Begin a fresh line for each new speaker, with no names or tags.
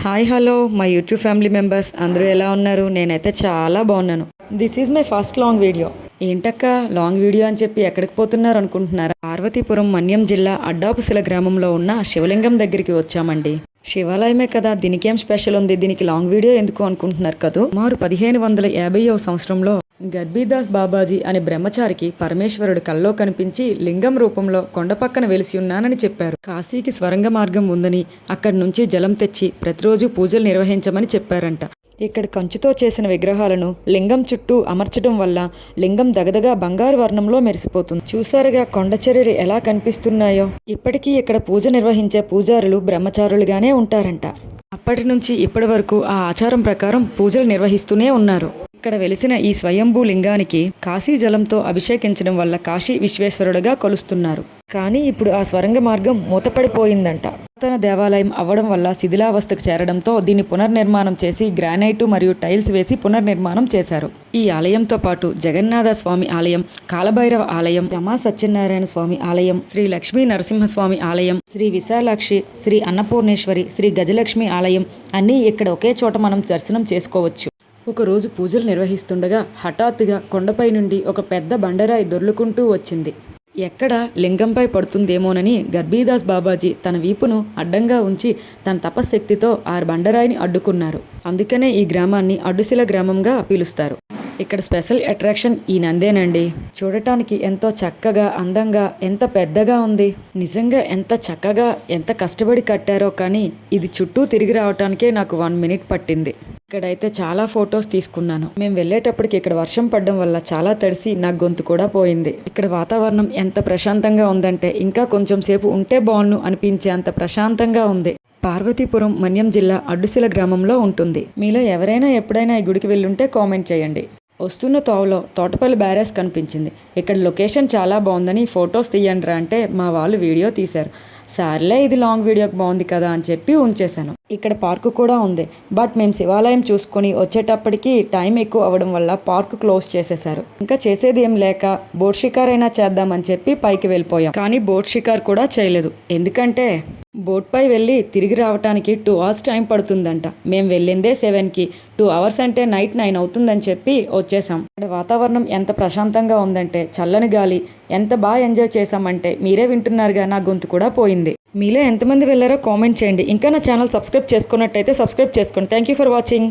Hi hello my YouTube family members అందరూ ఎలా ఉన్నారు? నేనైతే చాలా బాగున్నాను. This is my first long video. ఏంటక్క లాంగ్ వీడియో అని చెప్పి ఎక్కడికి పోతున్నారు అనుకుంటున్నారా? పార్వతీపురం మన్యం జిల్లా అడ్డాపుశిల గ్రామంలో ఉన్న శివలింగం దగ్గరికి వచ్చామండి. శివాలయమే కదా, దీనికేం స్పెషల్ ఉంది, దీనికి లాంగ్ వీడియో ఎందుకు అనుకుంటున్నారు కదా. సుమారు 1550వ సంవత్సరంలో గర్భీదాస్ బాబాజీ అనే బ్రహ్మచారికి పరమేశ్వరుడు కల్లో కనిపించి లింగం రూపంలో కొండ పక్కన వెలిసి ఉన్నానని చెప్పారు. కాశీకి స్వరంగ మార్గం ఉందని అక్కడి నుంచి జలం తెచ్చి ప్రతిరోజు పూజలు నిర్వహించమని చెప్పారంట. ఇక్కడ కంచుతో చేసిన విగ్రహాలను లింగం చుట్టూ అమర్చడం వల్ల లింగం దగదగా బంగారు వర్ణంలో మెరిసిపోతుంది. చూసారుగా కొండ చర్యలు ఎలా కనిపిస్తున్నాయో. ఇప్పటికీ ఇక్కడ పూజ నిర్వహించే పూజారులు బ్రహ్మచారులుగానే ఉంటారంట. అప్పటి నుంచి ఇప్పటి వరకు ఆ ఆచారం ప్రకారం పూజలు నిర్వహిస్తూనే ఉన్నారు. ఇక్కడ వెలిసిన ఈ స్వయంభూ లింగానికి కాశీ జలంతో అభిషేకించడం వల్ల కాశీ విశ్వేశ్వరుడుగా కొలుస్తున్నారు. కానీ ఇప్పుడు ఆ స్వరంగ మార్గం మూతపడిపోయిందంట. పురాతన దేవాలయం అవ్వడం వల్ల శిథిలావస్థకు చేరడంతో దీన్ని పునర్నిర్మాణం చేసి గ్రానైటు మరియు టైల్స్ వేసి పునర్నిర్మాణం చేశారు. ఈ ఆలయంతో పాటు జగన్నాథ స్వామి ఆలయం, కాలభైరవ ఆలయం, రమా సత్యనారాయణ స్వామి ఆలయం, శ్రీ లక్ష్మీ నరసింహస్వామి ఆలయం, శ్రీ విశాలాక్షి, శ్రీ అన్నపూర్ణేశ్వరి, శ్రీ గజలక్ష్మి ఆలయం అన్నీ ఇక్కడ ఒకే చోట మనం దర్శనం చేసుకోవచ్చు. ఒకరోజు పూజలు నిర్వహిస్తుండగా హఠాత్తుగా కొండపై నుండి ఒక పెద్ద బండరాయి దొర్లుకుంటూ వచ్చింది. ఎక్కడ లింగంపై పడుతుందేమోనని గర్భీదాస్ బాబాజీ తన వీపును అడ్డంగా ఉంచి తన తపశ్శక్తితో ఆ బండరాయిని అడ్డుకున్నారు. అందుకనే ఈ గ్రామాన్ని అడ్డుశిల గ్రామంగా పిలుస్తారు. ఇక్కడ స్పెషల్ అట్రాక్షన్ ఈ నందేనండి. చూడటానికి ఎంతో చక్కగా, అందంగా, ఎంత పెద్దగా ఉంది. నిజంగా ఎంత చక్కగా, ఎంత కష్టపడి కట్టారో. కానీ ఇది చుట్టూ తిరిగి రావటానికే నాకు 1 మినిట్ పట్టింది. ఇక్కడైతే చాలా ఫొటోస్ తీసుకున్నాను. మేము వెళ్ళేటప్పటికి ఇక్కడ వర్షం పడడం వల్ల చాలా తడిసి నా గొంతు కూడా పోయింది. ఇక్కడ వాతావరణం ఎంత ప్రశాంతంగా ఉందంటే ఇంకా కొంచెం సేపు ఉంటే బాగుండు అనిపించే అంత ప్రశాంతంగా ఉంది. పార్వతీపురం మన్యం జిల్లా అడ్డుశిల గ్రామంలో ఉంటుంది. మీలో ఎవరైనా ఎప్పుడైనా ఈ గుడికి వెళ్ళుంటే కామెంట్ చేయండి. వస్తున్న తోవలో తోటపల్లి బ్యారేజ్ కనిపించింది. ఇక్కడ లొకేషన్ చాలా బాగుందని ఫొటోస్ తీయండి రా అంటే మా వాళ్ళు వీడియో తీశారు. సర్లే ఇది లాంగ్ వీడియోకి బాగుంది కదా అని చెప్పి ఉంచేశాను. ఇక్కడ పార్కు కూడా ఉంది. బట్ మేము శివాలయం చూసుకొని వచ్చేటప్పటికి టైం ఎక్కువ అవ్వడం వల్ల పార్క్ క్లోజ్ చేసేశారు. ఇంకా చేసేది ఏం లేక బోట్ షికార్ అయినా చేద్దామని చెప్పి పైకి వెళ్ళిపోయాం. కానీ బోట్ షికార్ కూడా చేయలేదు. ఎందుకంటే బోట్ పై వెళ్ళి తిరిగి రావడానికి 2 hours టైం పడుతుందంట. మేము వెళ్ళిందే 7కి, 2 hours అంటే నైట్ 9 అవుతుందని చెప్పి వచ్చేసాం. ఇక్కడ వాతావరణం ఎంత ప్రశాంతంగా ఉందంటే, చల్లని గాలి, ఎంత బాగా ఎంజాయ్ చేసామంటే మీరే వింటున్నారుగా, నా గొంతు కూడా పోయింది. మీలో ఎంతమంది వెళ్ళారో కామెంట్ చేయండి. ఇంకా నా ఛానల్ సబ్స్క్రైబ్ చేసుకున్నట్టయితే సబ్స్క్రైబ్ చేసుకోండి. Thank you for watching.